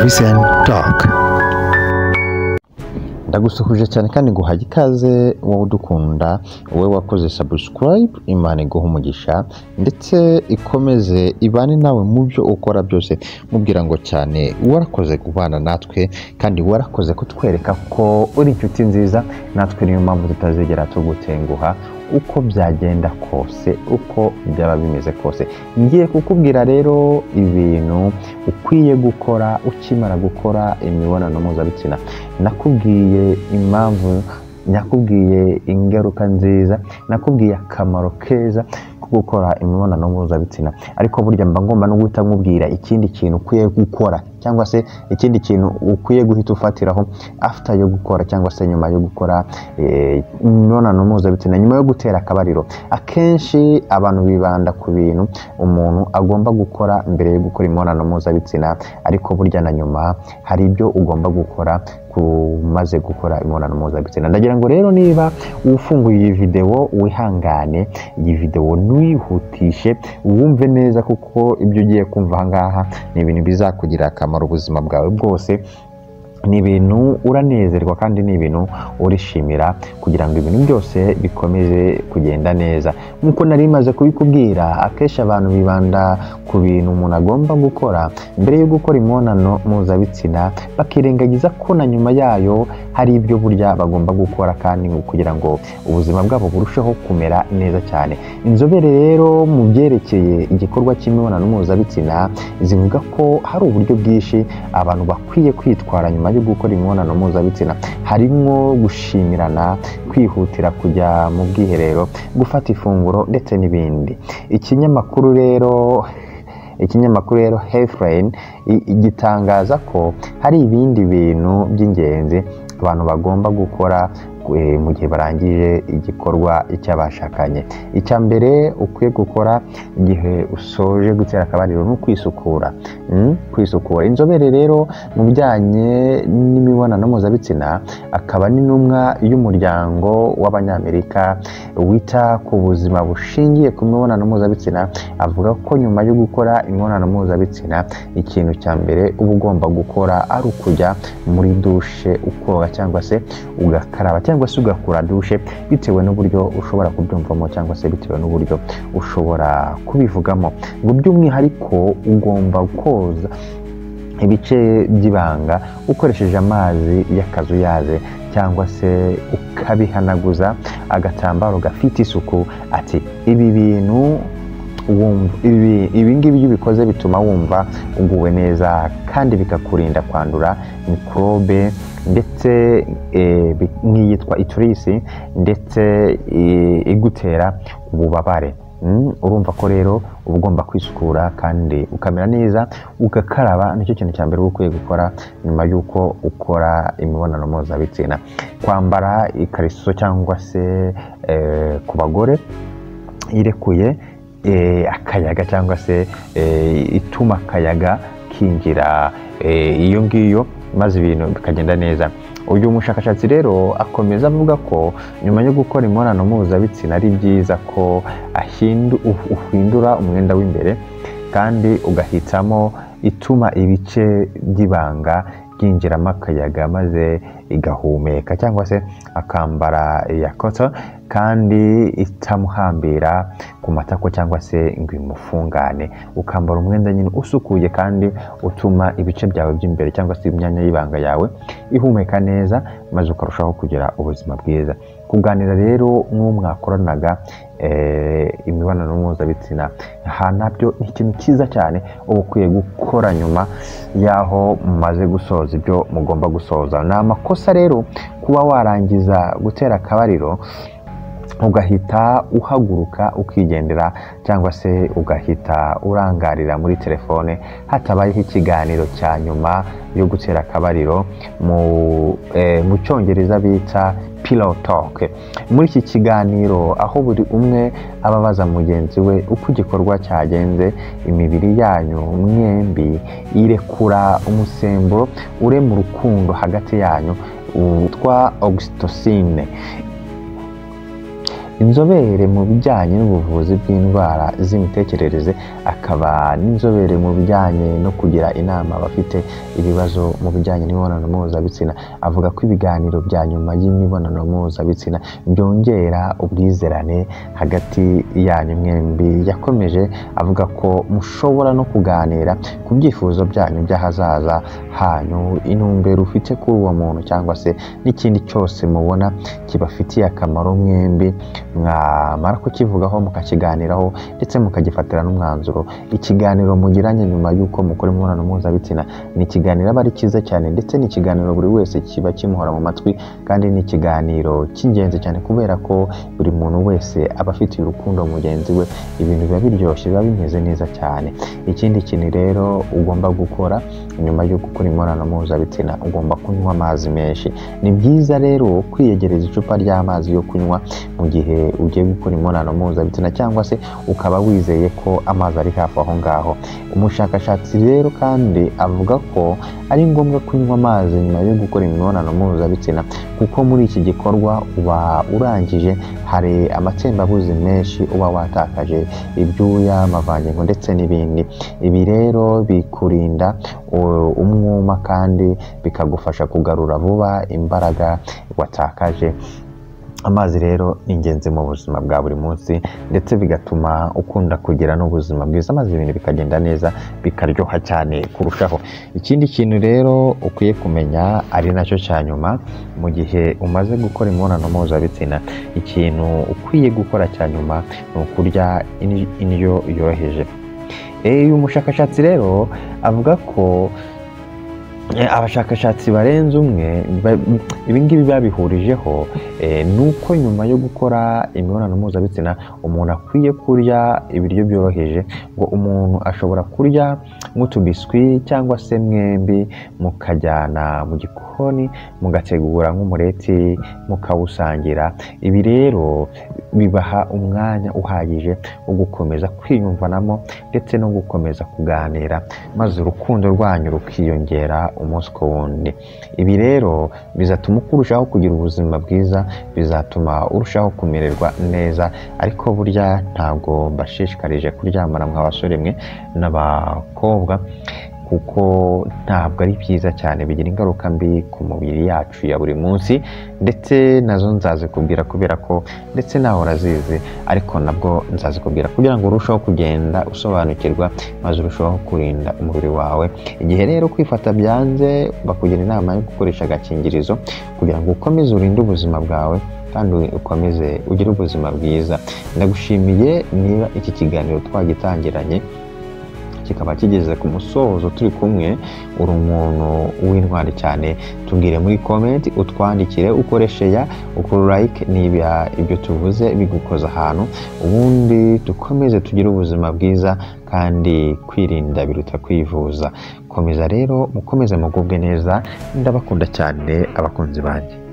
Vision Talk. Ndagusuhuje cyane kandi nguhaye ikaze wowe udukunda, wowe wakoze subscribe. Imana iguhe umugisha ndetse ikomeze ibane nawe mu byo ukora byose, mubwira ngo cyane warakoze kubana natwe kandi warakoze kutwereka ko uri inshuti nziza natwe, niyo mpamvu tutazigera tugutenguha uko byagenda kose, uko byaba bimeze kose. Ngiye kukubwira rero ibintu ukwiye gukora ukimara gukora imibonano mpuzabitsina. Nakubwiye impamvu, nakubwiye ingaruka nziza, nakubwiye akamaro keza ko gukora imibonano mpuzabitsina, ariko burya mba ngomba no guhita nkubwira ikindi kintu ukwiye gukora, cyangwa se ikindi kintu ukwiye guhita ufatiraho after yo gukora, cyangwa se nyuma yo gukora imibonano mpuzabitsina, nyuma yo gutera akabariro. Akenshi abantu bibanda ku bintu umuntu agomba gukora mbere yo gukora imibonano mpuzabitsina, ariko burya na nyuma hari ibyo ugomba gukora umaze gukora imibonano mpuzabitsina. Ndagira ngo rero niba ufunguye iyi video wihangane, iyi video ntuyihutishe, wumve neza kuko ibyo ugiye kumva aha ngaha ni ibintu bizakugira akamaro ubuzima bwawe bwose. Ni ibintu uranezerwa kandi ni ibintu urishimira, kugira ngo ibintu byose bikomeze kugenda neza. Nkuko nari maze kubikubwira, akenshi abantu bibanda ku bintu umuntu agomba gukora mbere yo gukora imibonano mpuzabitsina, bakirengagiza ko na nyuma yayo hari ibyo burya bagomba gukora, kandi kugira ngo ubuzima bwabo burusheho kumera neza cyane. Inzobere rero mu byerekeye igikorwa cy'imibonano mpuzabitsina zivuga ko hari uburyo bwinshi abantu bakwiye kwitwara nyuma yo gukora imibonano mpuzabitsina, harimo gushimirana, kwihutira kujya mu bwiherero, gufata ifunguro ndetse n'ibindi. Ikinyamakuru rero Healthline gitangaza ko hari ibindi bintu by'ingenzi abantu bagomba gukora mu gihe barangije igikorwa cy'abashakanye. Icya mbere ukwiye gukora igihe usoje gutera akabariro ni ukwisukura. Kwisukura. Inzobere rero mu bijyanye n'imibonano mpuzabitsina, akaba n'intumwa y'umuryango w'Abanyamerika wita ku buzima bushingiye ku mibonano mpuzabitsina, avuga ko nyuma yo gukora imibonano mpuzabitsina ikintu cya mbere uba ugomba gukora ari ukujya muri dushe ukoga, cyangwa se ugakaraba, cyangwa se ugakura dushe, bitewe n'uburyo ushobora kubyumvamo cyangwa se bitewe n'uburyo ushobora kubivugamo. Ngo by'umwihariko ugomba koza ibice by'ibanga ukoresheje amazi y'akazuyaze, cyangwa se ukabihanaguza agatambaro gafite isuku. Ati ibi bintu ibi ngibi iyo ubikoze bituma wumva uguwe neza, kandi bikakurinda kwandura mikorobe ndetse nk'iyitwa iturisi, ndetse igutera ububabare. Urumva ko rero uba ugomba kwisukura kandi ukamera neza, ugakaraba. Nicyo kintu cya mbere uba ukwiye gukora nyuma y'uko ukora imibonano mpuzabitsina. Kwambara ikariso cyangwa se ku bagore irekuye akayaga, cyangwa se ituma akayaga kinjira iyo ngiyo, maze ibintu bikagenda neza. Uyu mushakashatsi rero akomeza avuga ko nyuma yo gukora imibonano mpuzabitsina ari byiza ko uhindura umwenda w'imbere, kandi ugahitamo ituma ibice by'ibanga byinjiramo akayaga maze igahumeka, cyangwa se akambara iya koto kandi itamuhambira ku matako cyangwa se ngo imufungane. Ukambara umwenda nyine usukuye kandi utuma ibice byawe by'imbere cyangwa se imyanya y'ibanga yawe ihumeka neza, maze ukarushaho kugira ubuzima bwiza. Kuganira rero n'uwo mwakoranaga imibonano mpuzabitsina nabyo ni ikintu cyiza cyane uba ukwiye gukora nyuma y'aho mumaze gusoza ibyo mugomba gusoza. Ni amakosa rero kuba warangiza gutera akabariro ugahita uhaguruka ukigendera, cyangwa se ugahita urangarira muri telefone hatabayeho ikiganiro cya nyuma yo gutera akabariro, mu cyongereza bita pillow talk. Muri iki kiganiro aho buri umwe ababaza mugenzi we uko igikorwa cyagenze, imibiri yanyu mwembi irekura umusemburo urema urukundo hagati yanyu witwa oxytocin. Inzobere mu bijyanye n'ubuvuzi bw'indwara z'imitekerereze akaba n'inzobere mu bijyanye no kugira inama abafite ibibazo mu bijyanye n'imibonano mpuzabitsina. Avuga ko ibiganiro bya nyuma y'imibonano mpuzabitsina byongera ubwizerane hagati yanyu mwembi. Yakomeje avuga ko mushobora no kuganira ku byifuzo byanyu by'ahazaza hanyu, intumbero ufite kuri uwo muntu cyangwa se n'ikindi cyose mubona kibafitiye akamaro mwembi, mwamara kukivugaho mukakiganiraho ndetse mukagifatira n'umwanzuro. Ikiganiro mugiranye nyuma y'uko mukora imibonano mpuzabitsina ni ikiganiro aba ari cyiza cyane, ndetse ni ikiganiro buri wese kiba kimuhora mu matwi, kandi ni ikiganiro cy'ingenzi cyane kubera ko buri muntu wese aba afitiye urukundo mugenzi we, ibintu biba biryoshye, biba bimeze neza cyane. Ikindi kintu rero ugomba gukora nyuma yo gukora imibonano mpuzabitsina, ugomba kunywa amazi menshi. Ni byiza rero kwiyegereza icupa ry'amazi yo kunywa mu gihe ugiye gukora imibonano mpuzabitsina, cyangwa se ukaba wizeye ko amazi ari hafi aho ngaho. Umushakashatsi rero kandi avuga ko ari ngombwa kunywa amazi nyuma yo gukora imibonano mpuzabitsina, kuko muri iki gikorwa uba urangije hari amatembabuzi menshi uba watakaje, ibyuya, amavangingo ndetse n'ibindi. Ibi rero bikurinda umwuma kandi bikagufasha kugarura vuba imbaraga watakaje. Amazi rero ni ingenzi mu buzima bwa buri munsi, ndetse bigatuma ukunda kugira n'ubuzima bwiza, maze ibintu bikagenda neza bikaryoha cyane kurushaho. Ikindi kintu rero ukwiye kumenya ari nacyo cya nyuma mu gihe umaze gukora imibonano mpuzabitsina, ikintu ukwiye gukora cya nyuma ni ukurya indyo yoroheje. Uyu mushakashatsi rero avuga ko abashakashatsi barenze umwe ibingibi babihurijeho, nuko nyuma yo gukora imibonano mpuzabitsina umuntu akwiye kurya ibiryo byoroheje. Ngo umuntu ashobora kurya nk'utubiswi cyangwa se mwembi mukajyana mu gikoni mugategura nk'umureti mukawusangira. Ibi rero bibaha umwanya uhagije wo gukomeza kwiyumvanamo ndetse no gukomeza kuganira, maze urukundo rwanyu rukiyongera umunsi ku wundi. Ibi rero bizatuma urushaho kugira ubuzima bwiza, bizatuma urushaho kumererwa neza. Ariko burya ntabwo mbashishikarije kuryamana mw'abasore mwe n'abakobwa, kuko ntabwo ari byiza cyane, bigira ingaruka mbi ku mubiri yacu ya buri munsi, ndetse nazo nzazikubwira kubera ko ndetse nawe urazizi, ariko nabwo nzazikubwira kugira ngo urusheho kugenda usobanukirwa, maze urushaho kurinda umubiri wawe. Igihe rero kwifata byanze, bakugira inama yo gukoresha agakingirizo kugira ngo ukomeze urinde ubuzima bwawe kandi ukomeze ugire ubuzima bwiza. Ndagushimiye niba iki kiganiro twagitangiranye kikaba kigeze ku musozo turi kumwe. Uri umuntu w'intwari cyane, tubwire muri comment, utwandikire, ukoreshe ya like niba ibyo tuvuze bigukoza ahantu, ubundi dukomeze tugire ubuzima bwiza, kandi kwirinda biruta kwivuza. Komeza rero mukomeze mugubwe neza, ndabakunda cyane abakunzi banjye.